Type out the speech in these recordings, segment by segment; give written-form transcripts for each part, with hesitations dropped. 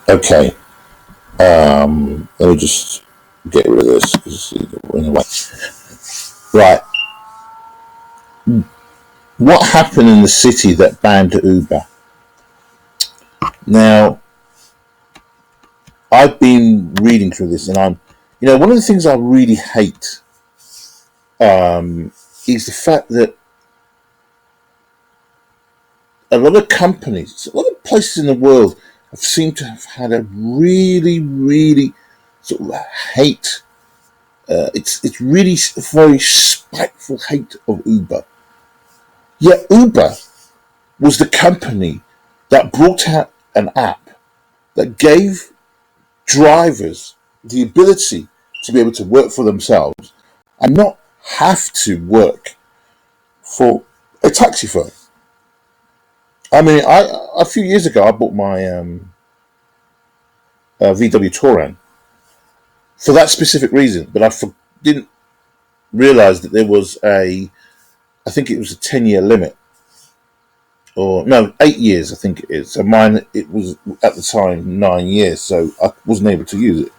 Okay. Let me just get rid of this because in a way. Right. What happened in the city that banned Uber? Now, I've been reading through this, and one of the things I really hate is the fact that a lot of companies, a lot of places in the world have seemed to have had a really, really sort of hate. It's really very spiteful hate of Uber. Yet Uber was the company that brought out an app that gave drivers the ability to be able to work for themselves and not have to work for a taxi firm. I mean, a few years ago I bought my VW Touran for that specific reason, but didn't realize that there was I think it was a 10-year limit, or no, 8 years, I think it is. So mine, it was at the time 9 years, so I wasn't able to use it,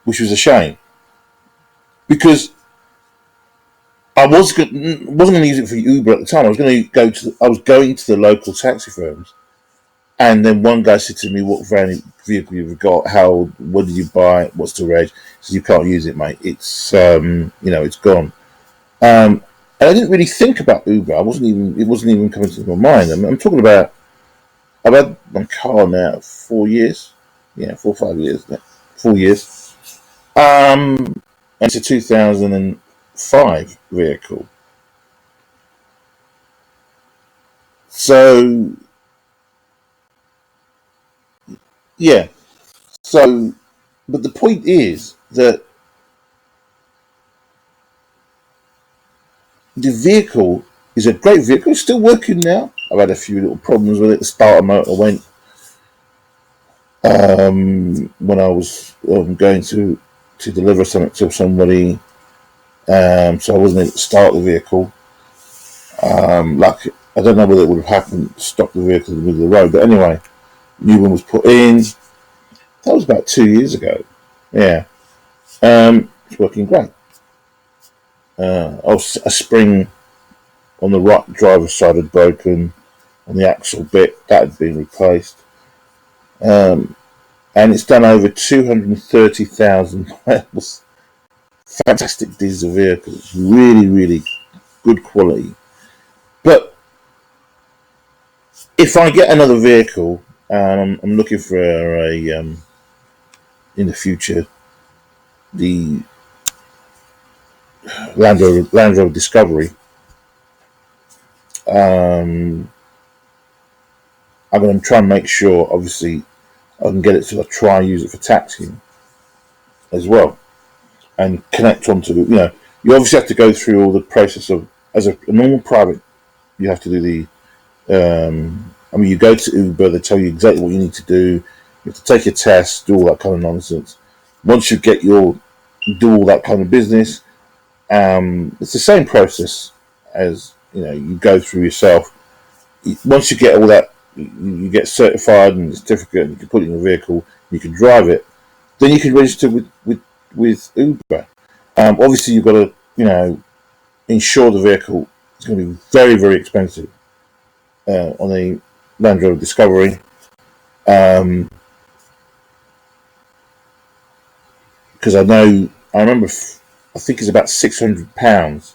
which was a shame because wasn't going to use it for Uber at the time. I was going to the local taxi firms, and then one guy said to me, "What vehicle you've got? What did you buy? What's the reg?" He said, "You can't use it, mate. It's gone." And I didn't really think about Uber. It wasn't even coming to my mind. I'm talking about. I've had my car now 4 years. Yeah, 4 or 5 years. 4 years. And it's a 2005 vehicle. So yeah. So, but the point is that the vehicle is a great vehicle. It's still working now. I've had a few little problems with it. The starter motor went when I was going to deliver something to somebody, so I wasn't able to start the vehicle. Like I don't know whether it would have happened, stop the vehicle in the middle of the road. But anyway, new one was put in. That was about 2 years ago. Yeah, it's working great. A spring on the right driver's side had broken on the axle bit that had been replaced, um, and it's done over 230,000 miles. Fantastic diesel vehicles, really, really good quality. But if I get another vehicle, I'm looking for in the future the Land Rover Discovery. Um, I'm going to try and make sure, obviously, I can get it to try and use it for taxiing as well, and connect onto you obviously have to go through all the process of as a normal private. You have to do I mean, you go to Uber, they tell you exactly what you need to do. You have to take your test, do all that kind of nonsense. Once you do all that kind of business, it's the same process as you go through yourself. Once you get all that, you get certified and a certificate, and you can put it in your vehicle, you can drive it. Then you can register with Uber. Obviously, you've got to insure the vehicle. It's going to be very, very expensive on the Land Rover Discovery. Um, because I remember, I think it's about £600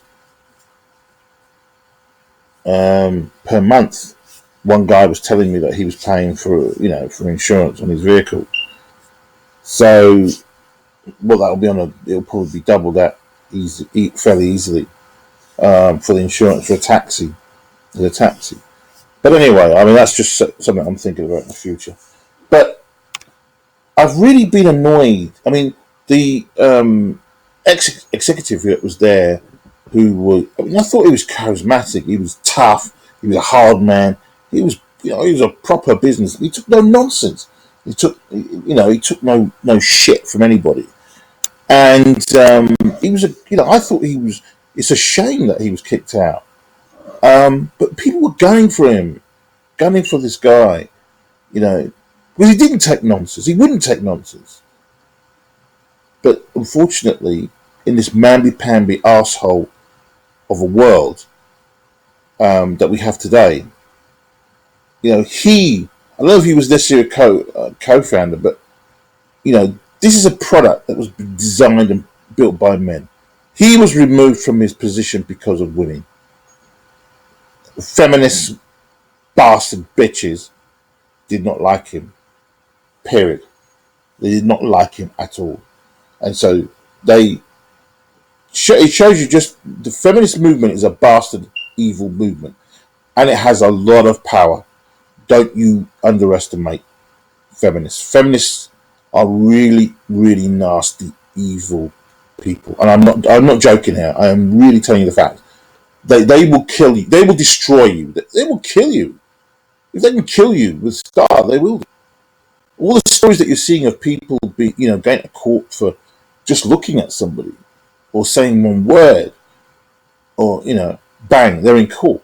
per month. One guy was telling me that he was paying for insurance on his vehicle. So what that'll be it'll probably be double that fairly easily for the insurance for a taxi. As a taxi. But anyway, I mean that's just something I'm thinking about in the future. But I've really been annoyed. I mean, the executive that was there, I thought he was charismatic. He was tough. He was a hard man. He was a proper business. He took no nonsense. He took no shit from anybody. And he was I thought he was. It's a shame that he was kicked out. But people were gunning for him, gunning for this guy. You know, Because he didn't take nonsense. He wouldn't take nonsense. But unfortunately, in this mamby-pamby arsehole of a world that we have today, I don't know if he was necessarily a co-founder, but, this is a product that was designed and built by men. He was removed from his position because of women. Feminist bastard bitches did not like him. Period. They did not like him at all. And so it shows you just the feminist movement is a bastard, evil movement. And it has a lot of power. Don't you underestimate feminists. Feminists are really, really nasty, evil people. And I'm not joking here. I am really telling you the fact. They will kill you. They will destroy you. They will kill you. If they can kill you with Star, they will. All the stories that you're seeing of people going to court for just looking at somebody or saying one word, or bang, they're in court.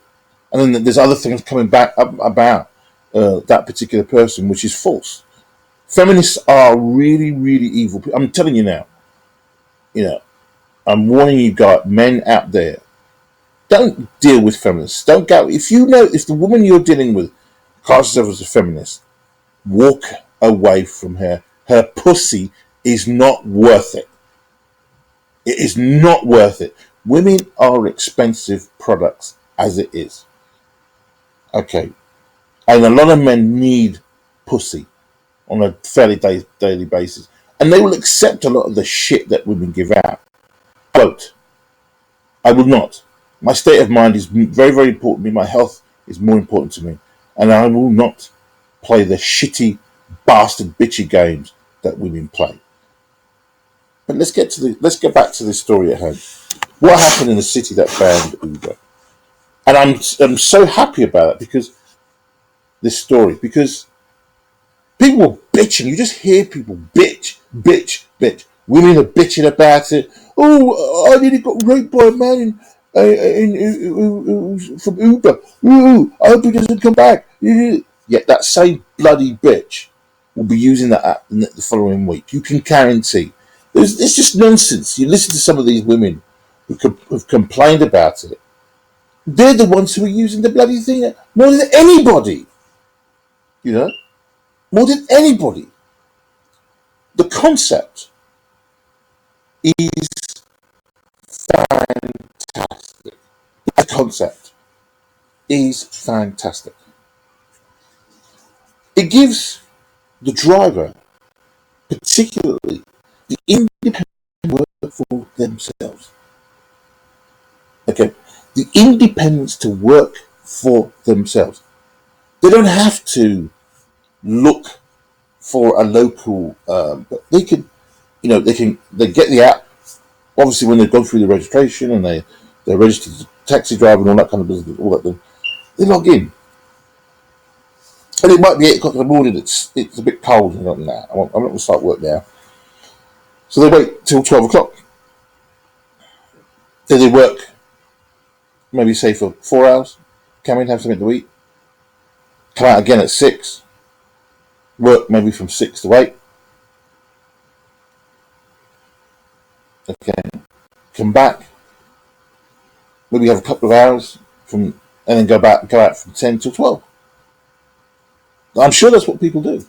And then there's other things coming back up about that particular person, which is false. Feminists are really, really evil. I'm telling you now. I'm warning you guys, men out there. Don't deal with feminists. Don't go. If the woman you're dealing with classes herself as a feminist, walk away from her. Her pussy is not worth it. It is not worth it. Women are expensive products as it is. Okay. And a lot of men need pussy on a fairly daily basis. And they will accept a lot of the shit that women give out. I will not. My state of mind is very, very important to me. My health is more important to me. And I will not play the shitty, bastard, bitchy games that women play. But let's get back to the story at hand. What happened in the city that banned Uber? And I'm so happy about it because people were bitching. You just hear people bitch. Women are bitching about it. Oh, I nearly got raped by a man from Uber. Ooh, I hope he doesn't come back. Yet that same bloody bitch will be using that app the following week. You can guarantee. It's just nonsense. You listen to some of these women who've complained about it. They're the ones who are using the bloody thing more than anybody. More than anybody. The concept is fantastic. The concept is fantastic. It gives the driver, particularly, the independent work for themselves. Okay, the independence to work for themselves. They don't have to look for a local, but they can, they get the app. Obviously, when they've gone through the registration and they're registered as a taxi driver and all that kind of business, all that, they log in. And it might be 8 o'clock in the morning. It's a bit cold. I'm not going to start work now. So they wait till 12 o'clock. Then they work, maybe say for 4 hours. Come in, have something to eat. Come out again at 6. Work maybe from 6 to 8. Okay. Come back. Maybe have a couple of hours and then go out from 10 till 12. I'm sure that's what people do.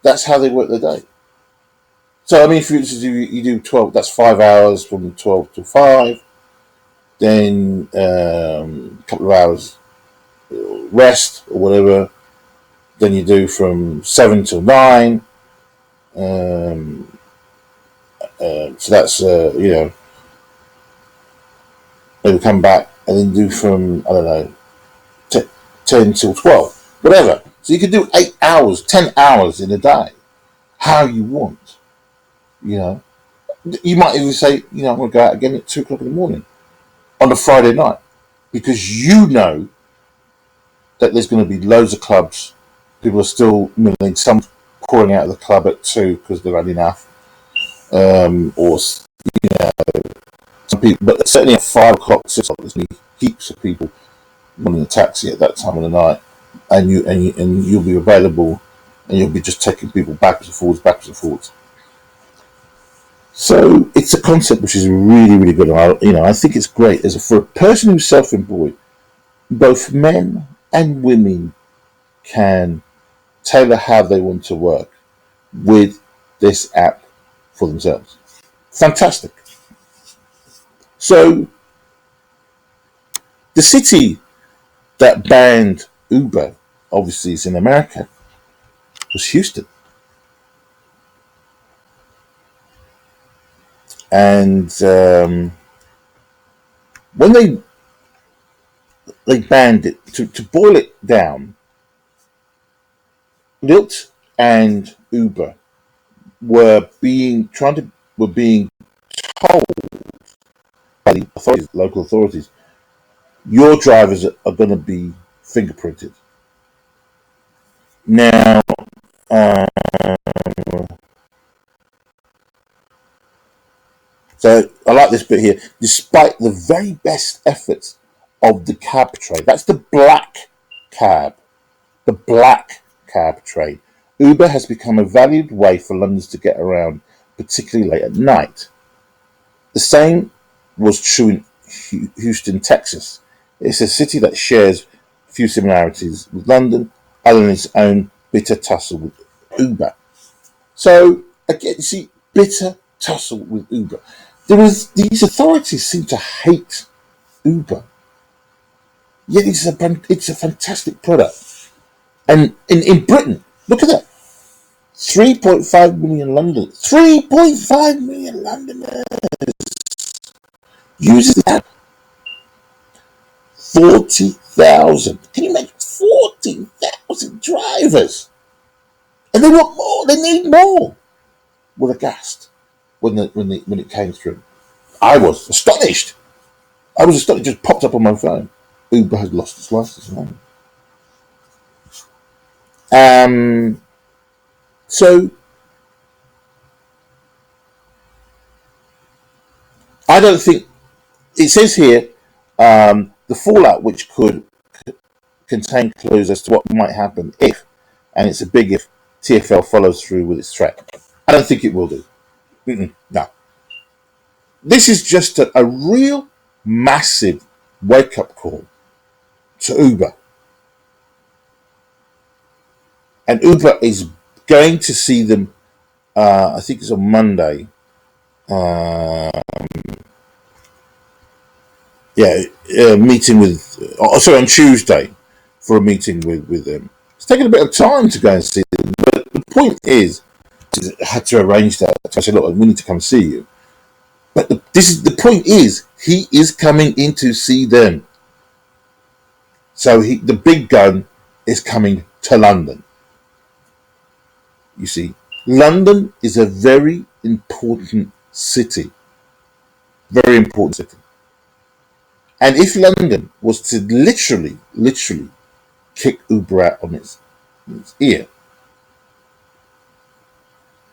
That's how they work their day. So, I mean, if you do 12, that's 5 hours from 12 to 5. Then a couple of hours rest or whatever. Then you do from 7 till 9. So that's, maybe come back and then do from, 10 till 12. Whatever. So you can do 8 hours, 10 hours in a day. How you want. You might even say, I'm going to go out again at 2 o'clock in the morning on a Friday night because you know that there's going to be loads of clubs. People are still milling, some pouring out of the club at 2 because they've had enough. Or, some people, but certainly at 5 o'clock, 6 o'clock, there's going to be heaps of people wanting a taxi at that time of the night, and you'll be available and you'll be just taking people backwards and forwards, backwards and forwards. So it's a concept which is really, really good. I think it's great. For a person who's self-employed, both men and women can tailor how they want to work with this app for themselves. Fantastic. So the city that banned Uber, obviously, is in America, was Houston. And when they banned it, to boil it down, Lyft and Uber were being told by the authorities, local authorities, your drivers are going to be fingerprinted. Now, uh, so I like this bit here. Despite the very best efforts of the cab trade, that's the black cab, the black cab trade. Uber has become a valued way for Londoners to get around, particularly late at night. The same was true in Houston, Texas. It's a city that shares few similarities with London, other than its own bitter tussle with Uber. So again, you see, bitter tussle with Uber. These authorities seem to hate Uber. Yet it's a fantastic product. And in Britain, look at that. 3.5 million Londoners. 3.5 million Londoners uses the app. 40,000. Can you imagine 40,000 drivers? And they want more. They need more. We're aghast when it came through. I was astonished. It just popped up on my phone. Uber has lost its license now. So I don't think it says here the fallout which could contain clues as to what might happen if, and it's a big if, TfL follows through with its threat. I don't think it will do. No. This is just a real massive wake-up call to Uber. And Uber is going to see them, I think it's on Monday. Meeting with, on Tuesday for a meeting with them. It's taken a bit of time to go and see them, but the point is, I had to arrange that. I said, look, we need to come see you. But the point is, he is coming in to see them. So the big gun is coming to London. You see, London is a very important city. Very important city. And if London was to literally kick Uber out on its ear,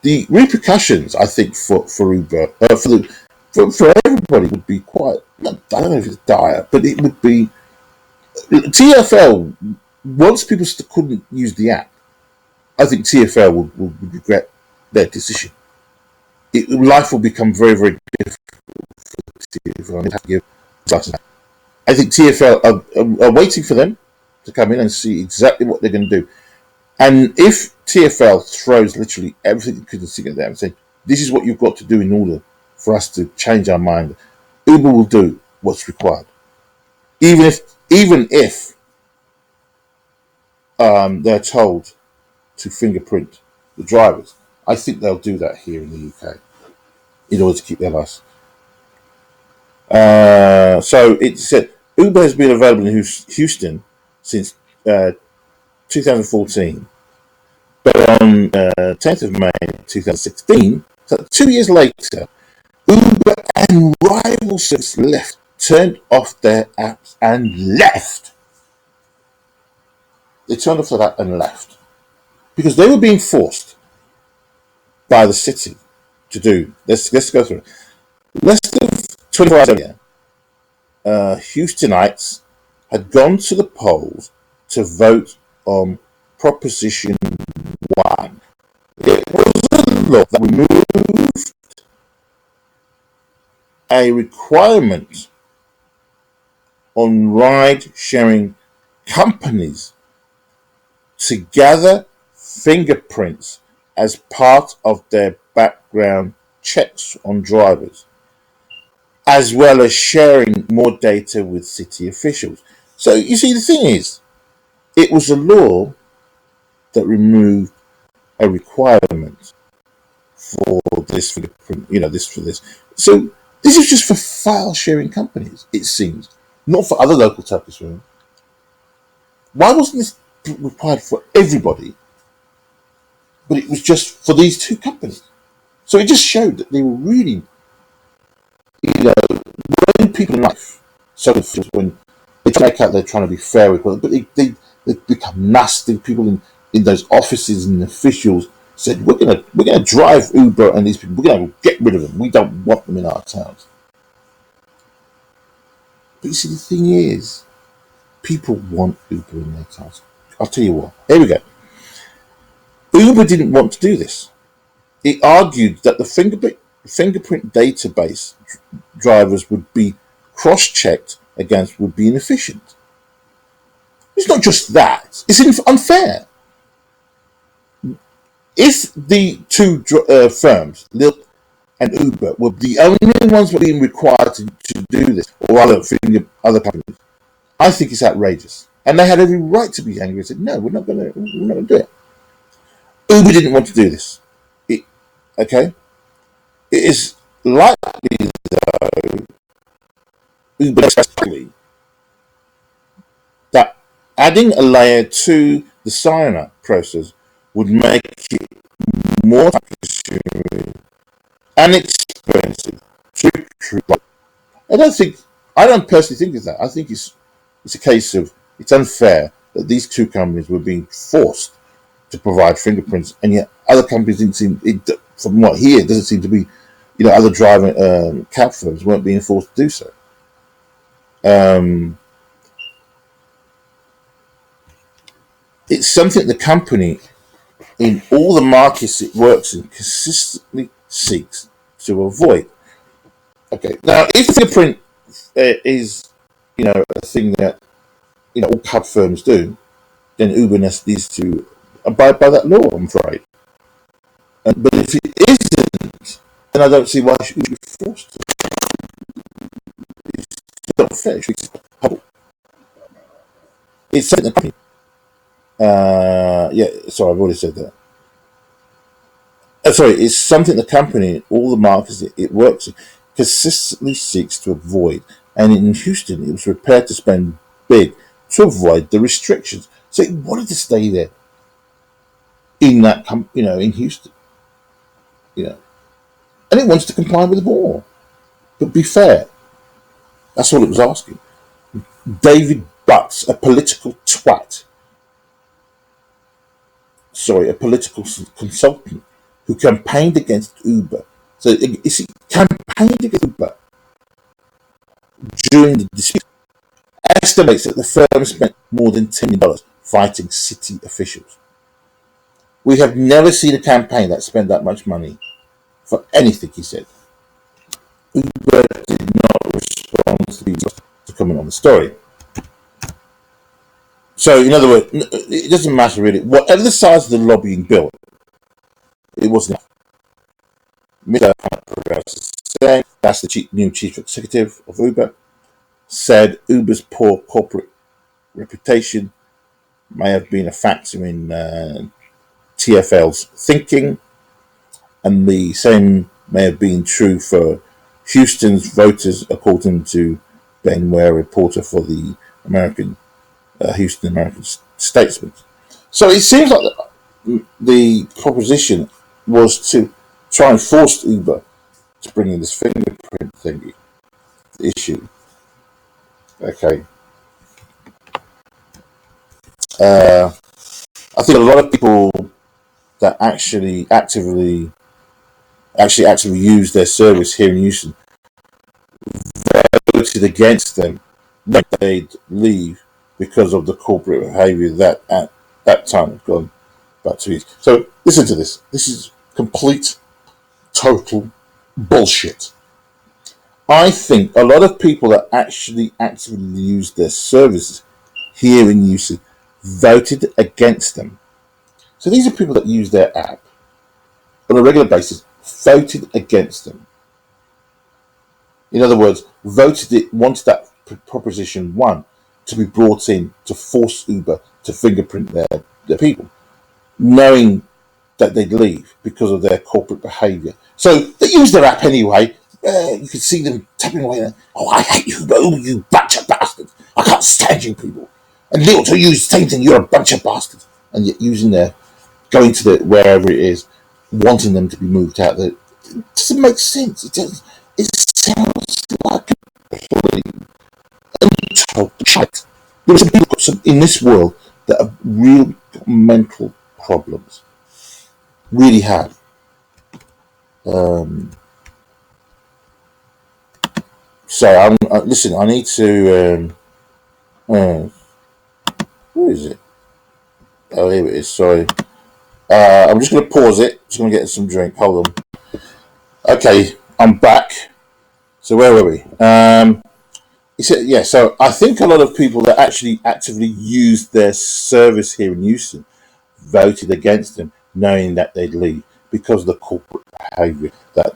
the repercussions, I think, for Uber, for everybody would be quite, I don't know if it's dire, but it would be, TfL, once people couldn't use the app, I think TfL would regret their decision. Life will become very, very difficult for TfL. I think TfL are waiting for them to come in and see exactly what they're going to do. And if TfL throws literally everything it could see at them and say, this is what you've got to do in order for us to change our mind, Uber will do what's required. Even if they're told to fingerprint the drivers, I think they'll do that here in the UK in order to keep their license. So it said Uber has been available in Houston since 2014, but on 10th of May 2016, so 2 years later, Uber and rival service Lyft turned off their apps and left. They turned off that app and left because they were being forced by the city to do. Let's go through it. Less than 24 hours earlier, Houstonites had gone to the polls to vote on Proposition one. It was a law that removed a requirement on ride-sharing companies to gather fingerprints as part of their background checks on drivers, as well as sharing more data with city officials. So you see, the thing is, it was a law that removed a requirement for this fingerprint, this for this. So this is just for file sharing companies, it seems, not for other local telcos. Why wasn't this required for everybody, but it was just for these two companies? So it just showed that they were really, when people in life, so when they make out they're trying to be fair with, but they become nasty. People in those offices and officials said, we're gonna drive Uber and these people, we're gonna get rid of them. We don't want them in our towns. But you see, the thing is, people want Uber in their towns. I'll tell you what. Here we go. Uber didn't want to do this. It argued that the fingerprint database drivers would be cross-checked against would be inefficient. It's not just that. It's unfair. If the two firms, Lyft and Uber, were the only ones being required to do this, or other companies, I think it's outrageous. And they had every right to be angry and said, no, we're not going to do it. Uber didn't want to do this. Okay? It is likely, though, Uber especially, that adding a layer to the sign-up process would make it more time-consuming and expensive to try. I don't personally think it's that. I think it's a case of it's unfair that these two companies were being forced to provide fingerprints, and yet other companies didn't seem. From what here, it doesn't seem to be. Other driving cab firms weren't being forced to do so. It's something the company, in all the markets it works in, consistently seeks to avoid. Okay, now if fingerprint is, a thing that all cab firms do, then Uber needs to abide by that law, I'm afraid. But if it isn't, then I don't see why it should be forced to. It's not fair. It's something the company. Sorry, I've already said that. Sorry, it's something the company, all the markets it works in, consistently seeks to avoid. And in Houston, it was prepared to spend big to avoid the restrictions. So it wanted to stay there in that, in Houston, and it wants to comply with the law, but be fair. That's all it was asking. David Butts, a political twat, a political consultant who campaigned against Uber. So you see, campaigned against Uber during the dispute, estimates that the firm spent more than $10 million fighting city officials. We have never seen a campaign that spent that much money for anything, he said. Uber did not respond to comment on the story. So, in other words, it doesn't matter really. Whatever the size of the lobbying bill, it wasn't enough. Mr. Progress saying, that's the new chief executive of Uber, said Uber's poor corporate reputation may have been a factor in TfL's thinking, and the same may have been true for Houston's voters, according to Ben Ware, reporter for the Houston American Statesman. So it seems like the proposition was to try and force Uber to bring in this fingerprint thingy issue. Okay. I think a lot of people that actually actively use their service here in Houston voted against them when they'd leave because of the corporate behaviour that at that time had gone. about 2 years. So listen to this. This is complete, total bullshit. I think a lot of people that actually actively use their services here in UC voted against them. So these are people that use their app on a regular basis, voted against them. In other words, wanted that proposition one to be brought in to force Uber to fingerprint their people, knowing that they'd leave because of their corporate behaviour. So they use their app anyway. You can see them tapping away. Oh, I hate you, you bunch of bastards. I can't stand you people. And Lilt, who use the same thing, you're a bunch of bastards. And yet going to wherever it is, wanting them to be moved out there. It doesn't make sense. It sounds like a plain and total shite. There are some people in this world that have real mental problems. Really have. So listen. I need to. Where is it? Oh, here it is. Sorry. I'm just going to pause it. Just going to get some drink. Hold on. Okay, I'm back. So where were we? He said, yeah. So I think a lot of people that actually actively used their service here in Houston voted against them, knowing that they'd leave because of the corporate behaviour that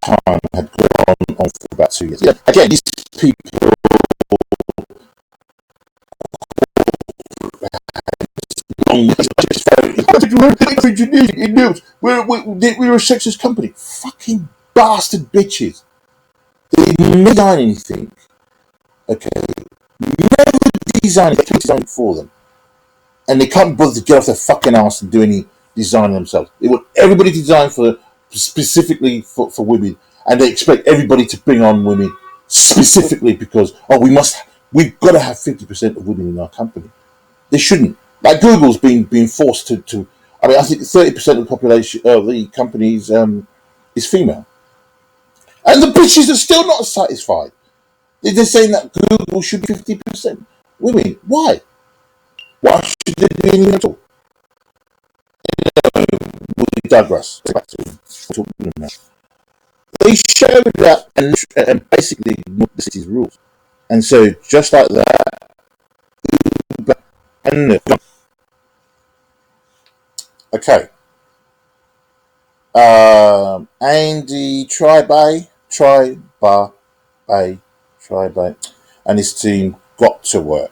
time had gone on for about 2 years. Yeah. Again, these people we're a sexist company. Fucking bastard bitches. They never design anything. Okay. Never design for them. And they can't bother to get off their fucking ass and do any design themselves. They want everybody to design specifically for women, and they expect everybody to bring on women specifically because we've got to have 50% of women in our company. They shouldn't. Like Google's being forced to. I mean, I think 30% of the population of the companies is female, and the bitches are still not satisfied. They're saying that Google should be 50% women. Why? Why should there be any at all? We digress. They showed that and basically ignored the city's rules, and so just like that, and okay. Andy Tribe, and his team got to work.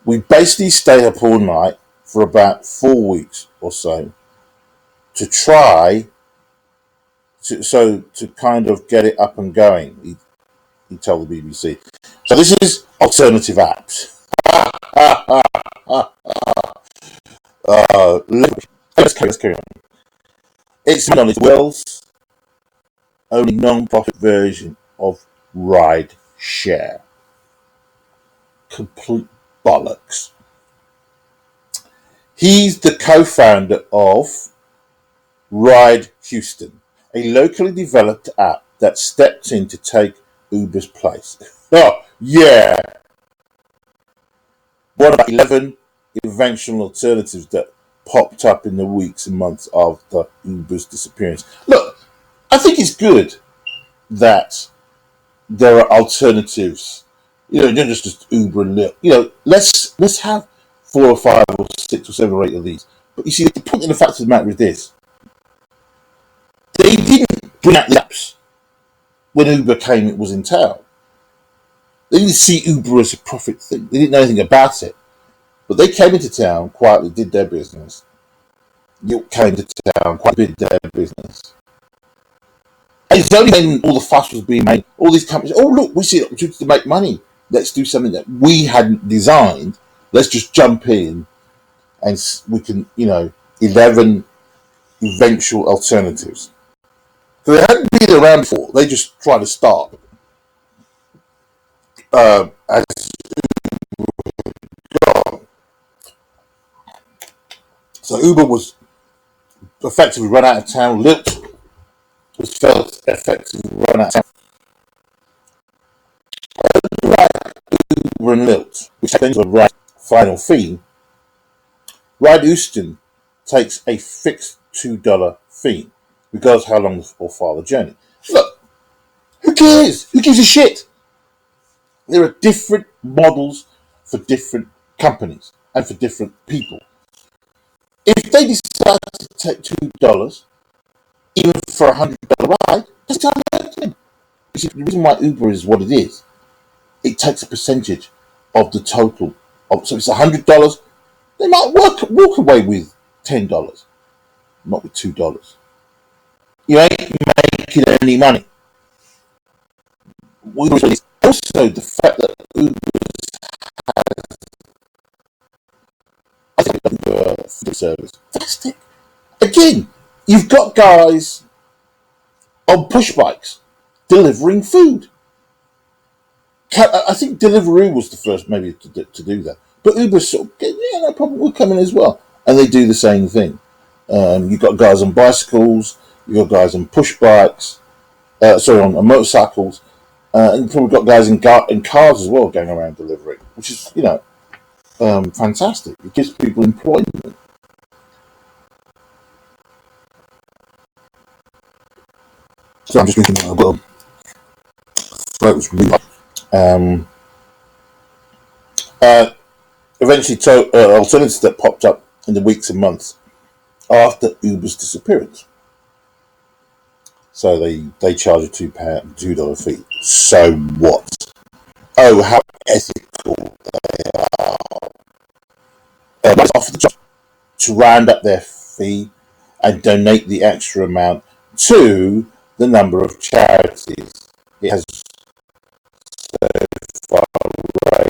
We basically stayed up all night for about 4 weeks or so to try to kind of get it up and going. He told the BBC. So this is alternative apps. Let's carry on. It's the world's only non-profit version of ride share. Complete bollocks. He's the co-founder of Ride Houston, a locally developed app that stepped in to take Uber's place. Oh, yeah. One of 11 eventual alternatives that popped up in the weeks and months after Uber's disappearance. Look, I think it's good that there are alternatives. Not just Uber and Lyft. Let's have 4 or 5 or 6 or 7 or 8 of these. But you see, the point of the fact of the matter is this: they didn't bring out the apps when Uber came. It was in town. They didn't see Uber as a profit thing. They didn't know anything about it. But they came into town, quietly did their business. Yelp came to town, quietly did their business. And it's only when all the fuss was being made, all these companies, oh look, we see an opportunity to make money. Let's do something that we hadn't designed. Let's just jump in and we can, 11 eventual alternatives. So they hadn't been around before. They just tried to start. As So Uber was effectively run out of town. Lyft was felt effectively run out of town. Uber and Lyft, which happens to the right final fee, Ride Houston takes a fixed $2 fee, regardless of how long or far the journey. Look, who cares? Who gives a shit? There are different models for different companies and for different people. If they decide to take $2, even for $100 ride, that's the reason why Uber is what it is. It takes a percentage of the total. So if it's $100, they might walk away with $10, not with $2. You ain't making any money. Also, the fact that Uber, I think Uber food service, fantastic. Again, you've got guys on push bikes delivering food. I think Deliveroo was the first maybe to do that, but Uber sort of, yeah, no problem, we'll come in as well, and they do the same thing. You've got guys on bicycles, you've got guys on push bikes, on motorcycles, and you've probably got guys in cars as well going around delivering, which is fantastic. It gives people employment. So I'm just thinking, I've got throat really. Eventually, alternatives that popped up in the weeks and months after Uber's disappearance. So they charge a $2 fee. So what? Oh, how ethical they are! Offer the job to round up their fee and donate the extra amount to the number of charities it has so far raised.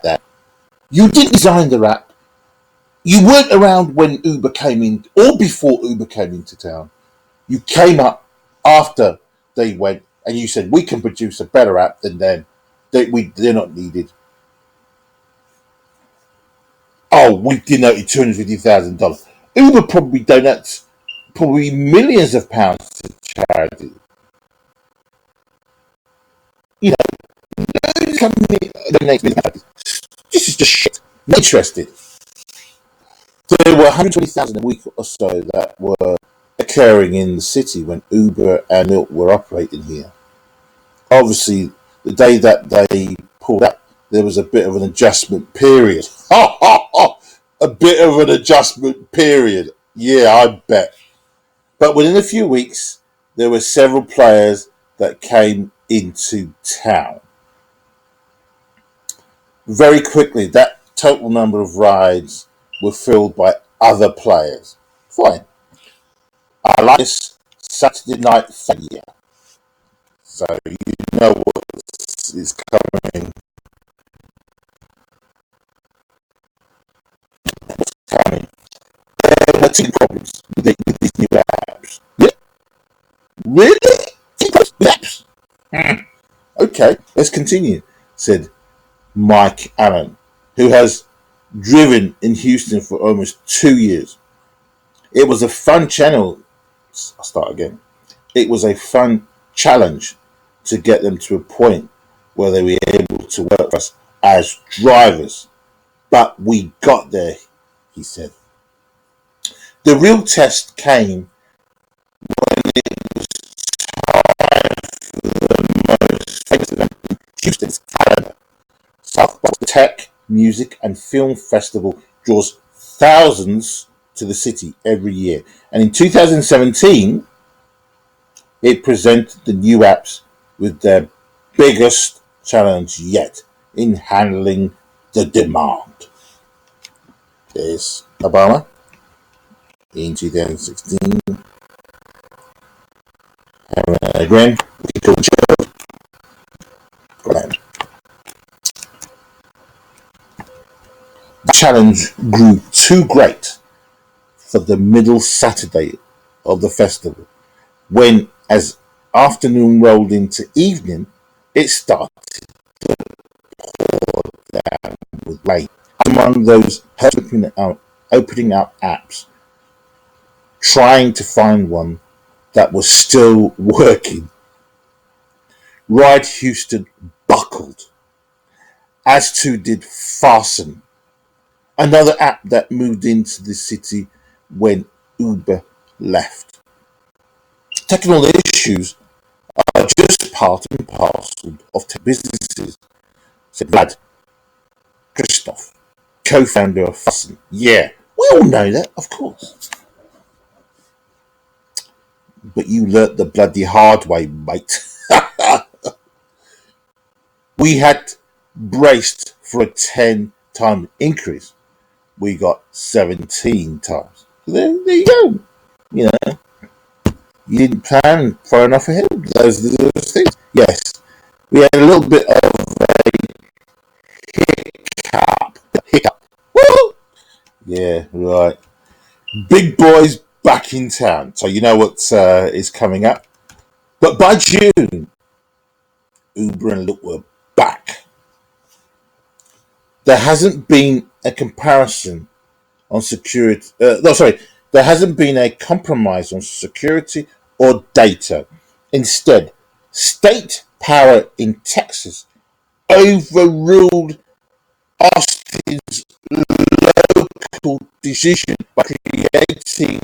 That you didn't design the app. You weren't around when Uber came in, or before Uber came into town. You came up after they went, and you said we can produce a better app than them. They're not needed. Oh, we donated $250,000. Uber probably donates millions of pounds to charity. You know, no company donates millions of pounds. This is just shit. Not interested. There were 120,000 a week or so that were occurring in the city when Uber and Lyft were operating here. Obviously, the day that they pulled up, there was a bit of an adjustment period. A bit of an adjustment period. Yeah, I bet. But within a few weeks, there were several players that came into town. Very quickly, that total number of rides were filled by other players. Fine. I like this Saturday night failure. So you know what is coming. What's coming. There were two problems with these new apps. Yeah. Really? Two problems with apps? Okay, let's continue, said Mike Allen, who has driven in Houston for almost 2 years. It was a fun channel. I'll start again. It was a fun challenge to get them to a point where they were able to work for us as drivers. But we got there, he said. The real test came when it was time for the most famous event in Houston's calendar. South by Tech, Music and Film Festival draws thousands to the city every year. And in 2017, it presented the new apps with their biggest challenge yet in handling the demand. There's Obama in 2016. Again, we call Joe. The challenge grew too great for the middle Saturday of the festival, when, as afternoon rolled into evening, it started to pour down with rain. Among those opening up apps, trying to find one that was still working, Ride Houston buckled, as too did Fasten Another app that moved into the city when Uber left. Technical issues are just part and parcel of tech businesses, said Vlad Christoph, co-founder of Fussen. Yeah, we all know that, of course. But you learnt the bloody hard way, mate. We had braced for a 10-time increase. We got 17 times. So there you go. You know, you didn't plan far enough ahead. Those things. Yes, we had a little bit of hiccup. Woo! Yeah, right. Big boys back in town. So you know what is coming up. But by June, Uber and Lyft were back. There hasn't been a comparison on security. There hasn't been a compromise on security or data. Instead, state power in Texas overruled Austin's local decision by creating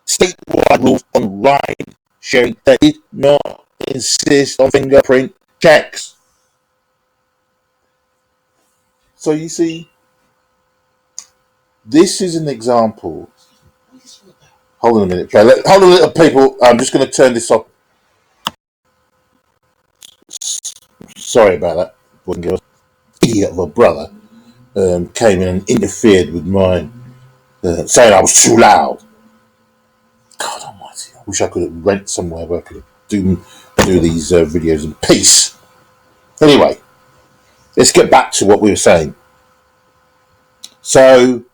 statewide rules on ride sharing that did not insist on fingerprint checks. So you see, this is an example. Hold on a minute. Okay, hold on, little people. I'm just going to turn this off. Sorry about that, boys and girls. Idiot of a brother came in and interfered with mine, saying I was too loud. God almighty, I wish I could rent somewhere where I could do these videos in peace. Anyway, let's get back to what we were saying. So,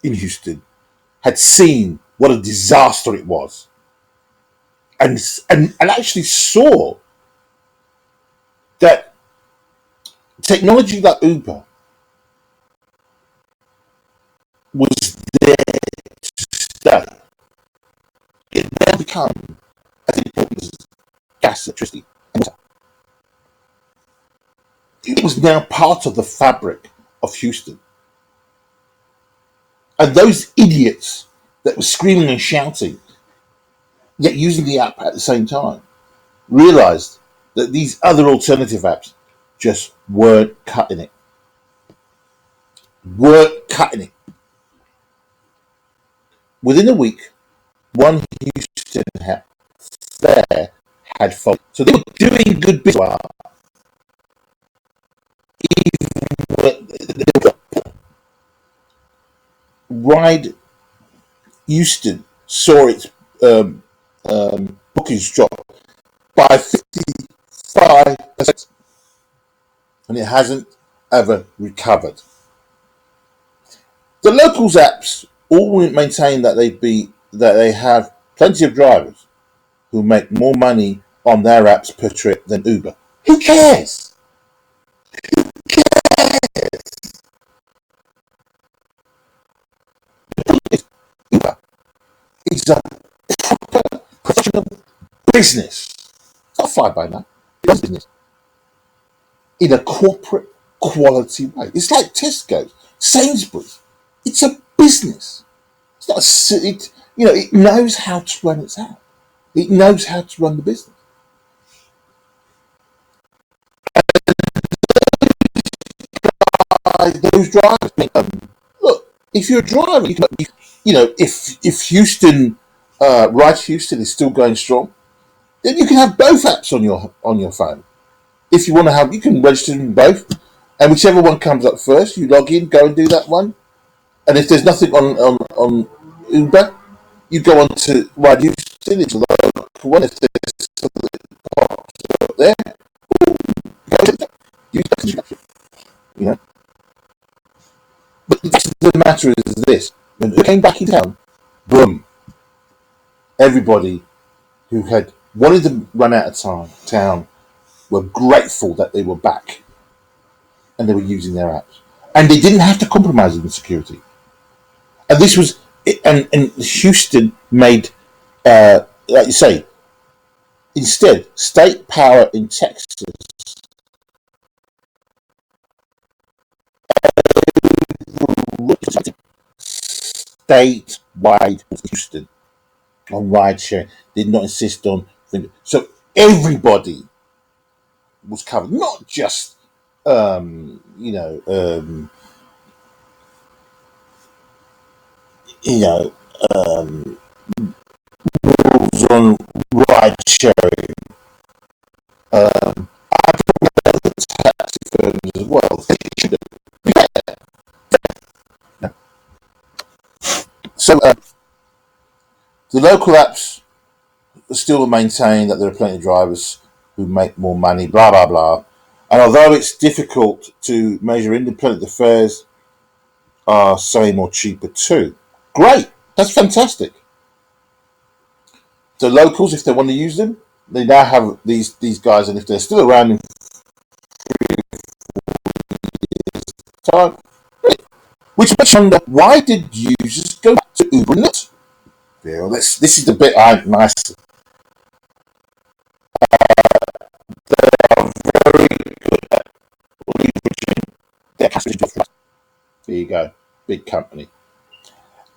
in Houston had seen what a disaster it was, and actually saw that technology like Uber was there to stay. It now become as important as gas, electricity, and water. It was now part of the fabric of Houston. And those idiots that were screaming and shouting, yet using the app at the same time, realized that these other alternative apps just weren't cutting it. Within a week, one Houston fair had folded. So they were doing good business. Ride Houston saw its bookings drop by 55%, and it hasn't ever recovered. The locals apps all maintain that they have plenty of drivers who make more money on their apps per trip than Uber. Who cares? Uber is a proper professional business. It's not fly by night. It's business in a corporate quality way. It's like Tesco, Sainsbury's. It's a business. It's not it knows how to run its app. It knows how to run the business. Those drivers, look, if you're a driver, if Houston, Ride Houston is still going strong, then you can have both apps on your phone. If you want to have, you can register them both, and whichever one comes up first, you log in, go and do that one. And if there's nothing on Uber, you go on to Ride Houston. It's a local one. If there's something that pops up there, you know. But the matter is this: when it came back in town, boom! Everybody who had wanted to run out of town were grateful that they were back, and they were using their apps, and they didn't have to compromise on security. And this was, and Houston made, like you say, Instead, state power in Texas statewide Houston on ride share did not insist on so everybody was covered, not just um, you know um, you know rules on ride sharing. Taxi firms as well. So the local apps still maintain that there are plenty of drivers who make more money, blah blah blah. And although it's difficult to measure, independent, the fares are same or cheaper too. Great, that's fantastic. The locals, if they want to use them, they now have these guys, and if they're still around in time, which makes you wonder, why did users go to Uber and not? Yeah, well, this is the bit I nice. Very their there you go, big company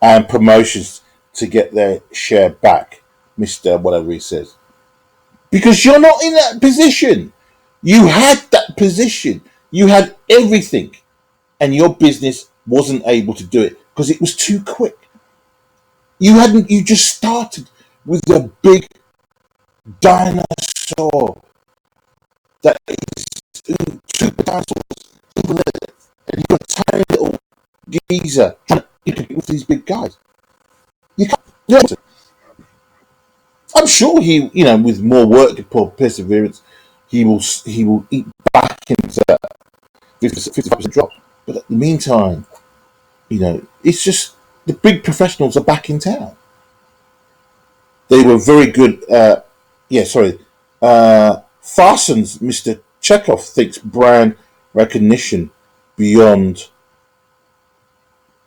and promotions to get their share back, Mister Whatever he says, because you're not in that position. You had that position. You had everything, and your business wasn't able to do it because it was too quick. You hadn't. You just started with a big dinosaur that is super dinosaurs, and you've got a tiny little geezer trying to compete with these big guys. You can't. You know, I'm sure he, with more work and perseverance, he will eat back into that 55% drop. But at the meantime, it's just the big professionals are back in town. They were very good. Yeah, sorry. Farson's Mr. Chekhov thinks brand recognition beyond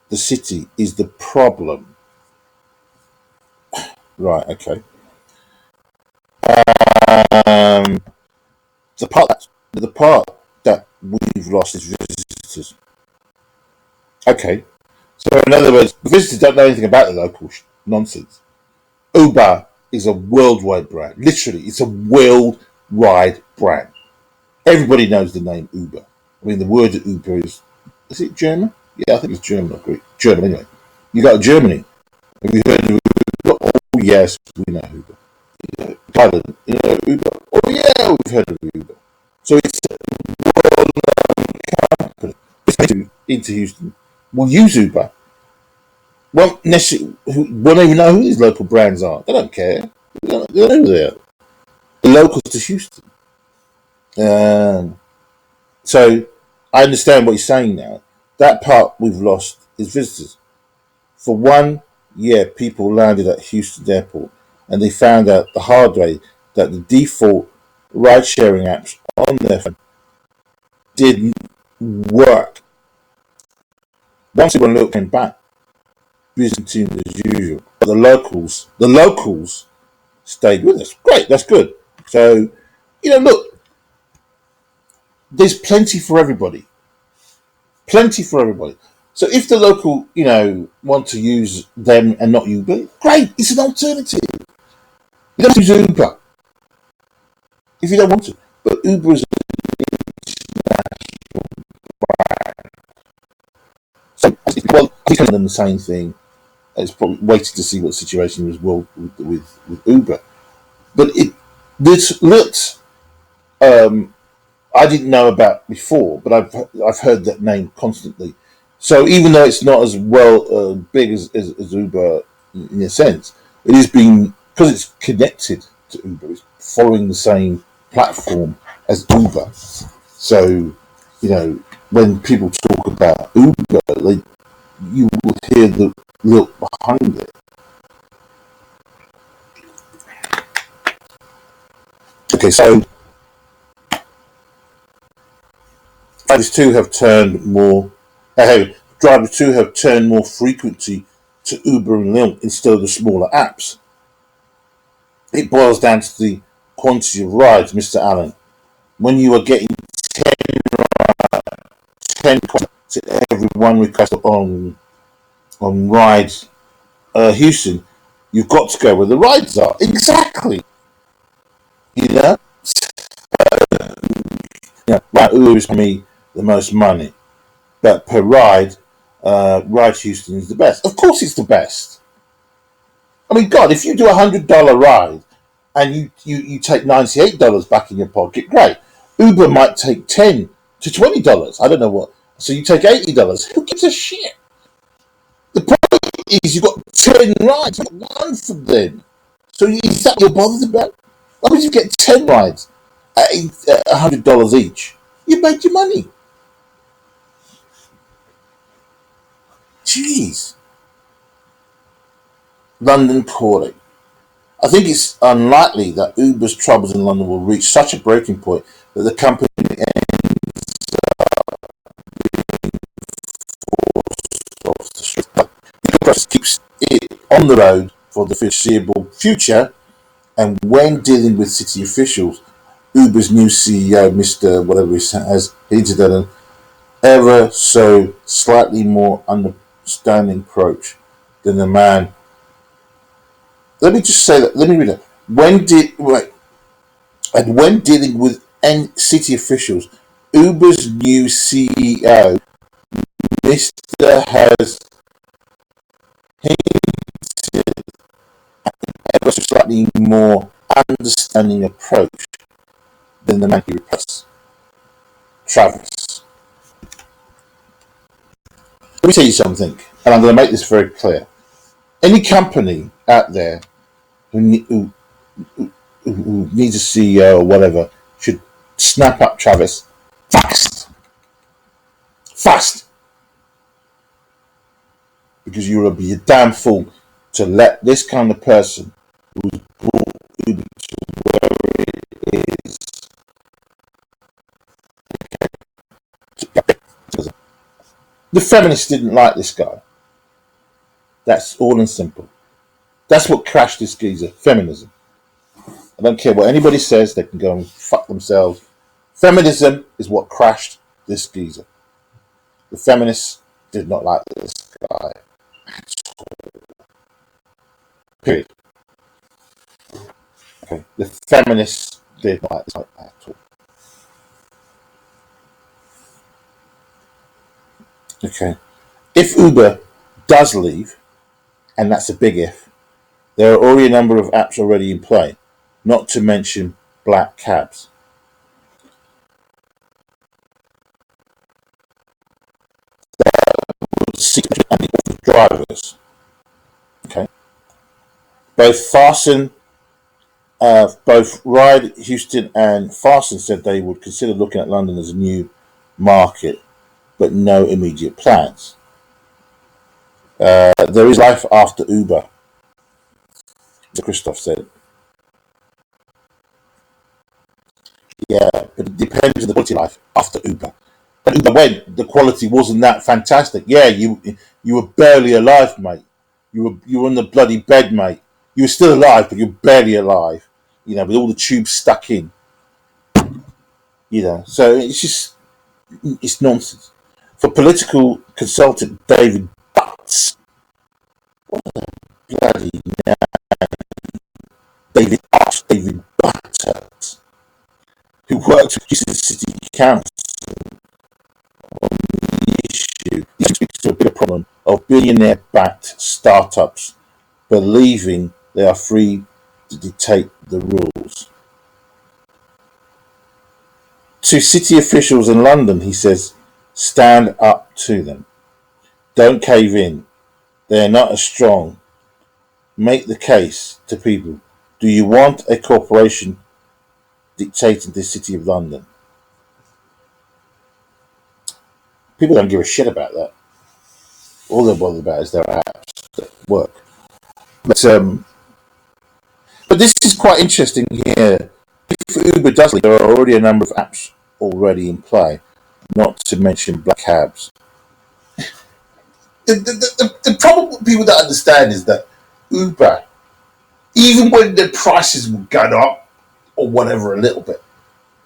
the city is the problem. Right. Okay. Um, the part that we've lost is visitors. Okay. So in other words, the visitors don't know anything about the local nonsense. Uber is a worldwide brand. Literally, it's a worldwide brand. Everybody knows the name Uber. I mean, the word Uber is it German? Yeah, I think it's German or Greek. German, anyway. You got Germany. Have you heard of Uber? Oh, yes, we know Uber. Thailand, Uber? Oh, yeah, we've heard of Uber. So it's a company. Into Houston will use Uber. Won't even know who these local brands are. They don't care. They don't know who they are. The locals to Houston. Um, so I understand what you're saying now. That part we've lost is visitors. For 1 year, people landed at Houston Airport and they found out the hard way that the default ride sharing apps on their phone didn't work. Once they came back, business as usual. But the locals stayed with us. Great, that's good. So, look, there's plenty for everybody. Plenty for everybody. So if the local, want to use them and not Uber, great, it's an alternative. You don't use Uber if you don't want to. But Uber is so well, he's telling them the same thing. It's probably waiting to see what the situation was with Uber. But this looks I didn't know about before, but I've heard that name constantly. So even though it's not as well big as Uber in a sense, it is being because it's connected to Uber. It's following the same platform as Uber. So when people talk about Uber, you will hear the look behind it. Okay, so drivers too have turned more. Drivers too have turned more frequency to Uber and Lyft instead of the smaller apps. It boils down to the quantity of rides, Mr. Allen. When you are getting 10 to every one request on rides, Houston, you've got to go where the rides are. Exactly. You know? Yeah, right, Uber is for me the most money. But per ride, Ride Houston is the best. Of course it's the best. I mean, God, if you do $100 ride and you take $98 back in your pocket, great. Uber might take $10 to $20. I don't know what. So you take $80. Who gives a shit? The point is you've got 10 rides, you've got one for them. So is that you're bothered about? Why would you get 10 rides at $100 each? You made your money. Jeez. London calling. I think it's unlikely that Uber's troubles in London will reach such a breaking point that the company off the street. Because keeps it on the road for the foreseeable future, and when dealing with city officials, Uber's new CEO, Mr. Whatever he has hinted at an ever so slightly more understanding approach than the man. Let me just say that. Let me read it. When dealing with city officials, Uber's new CEO, Mr. has hinted ever so slightly more understanding approach than the man he replaced, Travis. Let me tell you something, and I'm going to make this very clear. Any company out there who needs a CEO or whatever should snap up Travis fast. Fast. Because you will be a damn fool to let this kind of person who's brought Uber to where it is. The feminists didn't like this guy. That's all and simple. That's what crashed this geezer. Feminism. I don't care what anybody says, they can go and fuck themselves. Feminism is what crashed this geezer. The feminists did not like this guy. Period. Okay. The feminists did not like this guy at all. Okay. If Uber does leave, and that's a big if, there are already a number of apps already in play, not to mention black cabs. And the drivers. Okay. Both Ride Houston and Fasten said they would consider looking at London as a new market, but no immediate plans. There is life after Uber, Christoph said. Yeah, but it depends on the quality of life after Uber. When Uber went, the quality wasn't that fantastic. Yeah, you were barely alive, mate. You were on the bloody bed, mate. You were still alive, but you're barely alive. You know, with all the tubes stuck in. You know, so it's nonsense. For political consultant David Butts, bloody David Butts, who worked with Houston City Council on the issue, he speaks to a bigger problem of billionaire-backed startups believing they are free to dictate the rules. To city officials in London, he says, stand up to them. Don't cave in. They are not as strong. Make the case to people. Do you want a corporation dictating the city of London? People don't give a shit about that. All they're bothered about is their apps that work. But this is quite interesting here. If Uber does leave, there are already a number of apps already in play, not to mention black cabs. The problem what people don't understand is that Uber, even when the prices will go up, or whatever a little bit,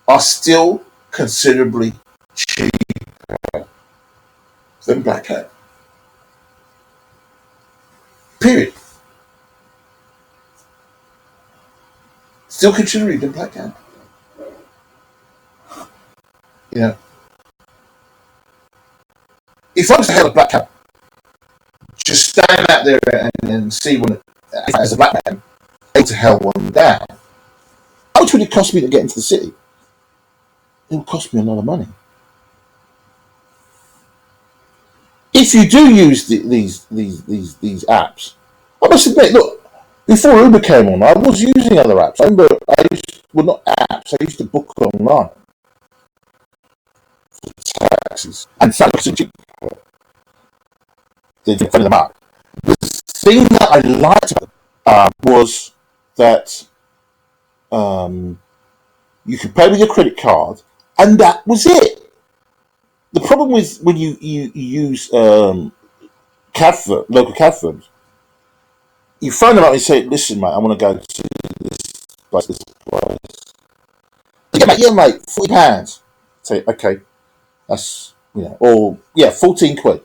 are still considerably cheaper than black cab. Period. Still considerably than black cab. You know, if I was to hail a black cab, just stand out there and see one as a black man able to hail one down. How much would it cost me to get into the city? It would cost me a lot of money. If you do use these apps, I must admit, look, before Uber came on, I was using other apps. I remember not apps, I used to book online for taxis. And they did them up. The thing that I liked about them was that you could pay with your credit card, and that was it. The problem with when you use local cab firms, you phone them up and say, "Listen, mate, I want to go to this place, this place." Yeah, mate, £40. Say, okay, that's or yeah, 14 quid.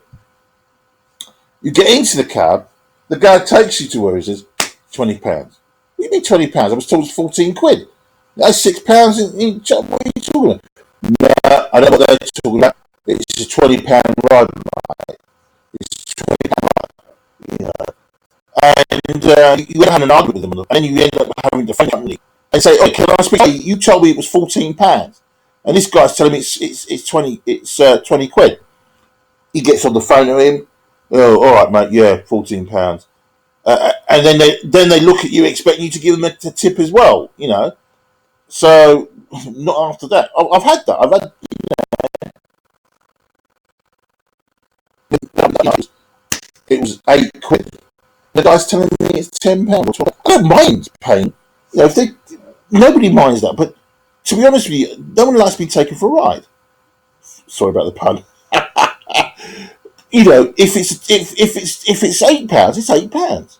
You get into the cab, the guy takes you to where he says, £20. What do you mean £20? I was told it's 14 quid. That's £6 in what are you talking about? No, I don't know what they're talking about. It's a £20 ride, mate. It's £20 ride. You know. And you have an argument with them, and then you end up having to phone the company and say, "Oh, can I speak? You told me it was £14, and this guy's telling me it's 20 quid." He gets on the phone to him. Oh, all right, mate. Yeah, £14. And then they look at you, expecting you to give them a tip as well. You know. So not after that. I've had that. I've had. It was 8 quid. The guy's telling me it's £10. I don't mind paying. You know, if nobody minds that. But to be honest with you, no one likes being taken for a ride. Sorry about the pun. You know, if it's £8, it's £8.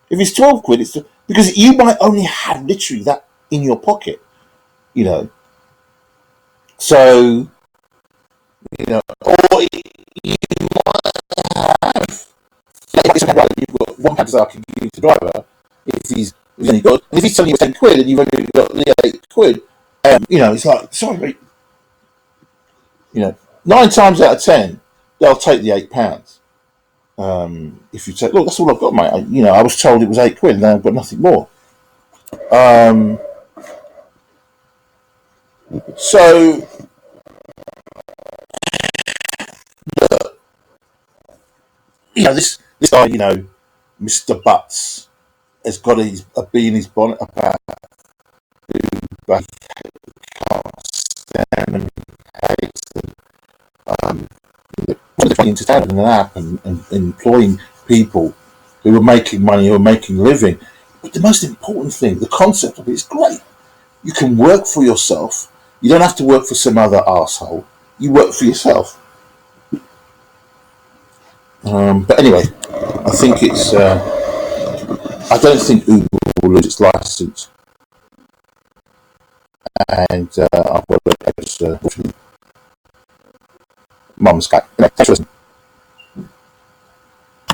If it's 12 quid, it's because you might only have literally that in your pocket. You know, so or you might have. You've got £1 I can give to the driver. If he's telling you 10 quid and you've only got the 8 quid, it's like, sorry, mate. 9 times out of 10, they'll take the £8. If you take, look, that's all I've got, mate. I was told it was 8 quid, and I've got nothing more. So, this guy, Mr. Butts, has got a bee in his bonnet about who can't stand them, hates them. Into town an app and employing people who are making money, who are making a living. But the most important thing, the concept of it is great. You can work for yourself. You don't have to work for some other arsehole. You work for yourself. But anyway, I think it's. I don't think Uber will lose its license. And I've got to Mum's cat. Thanks for listening.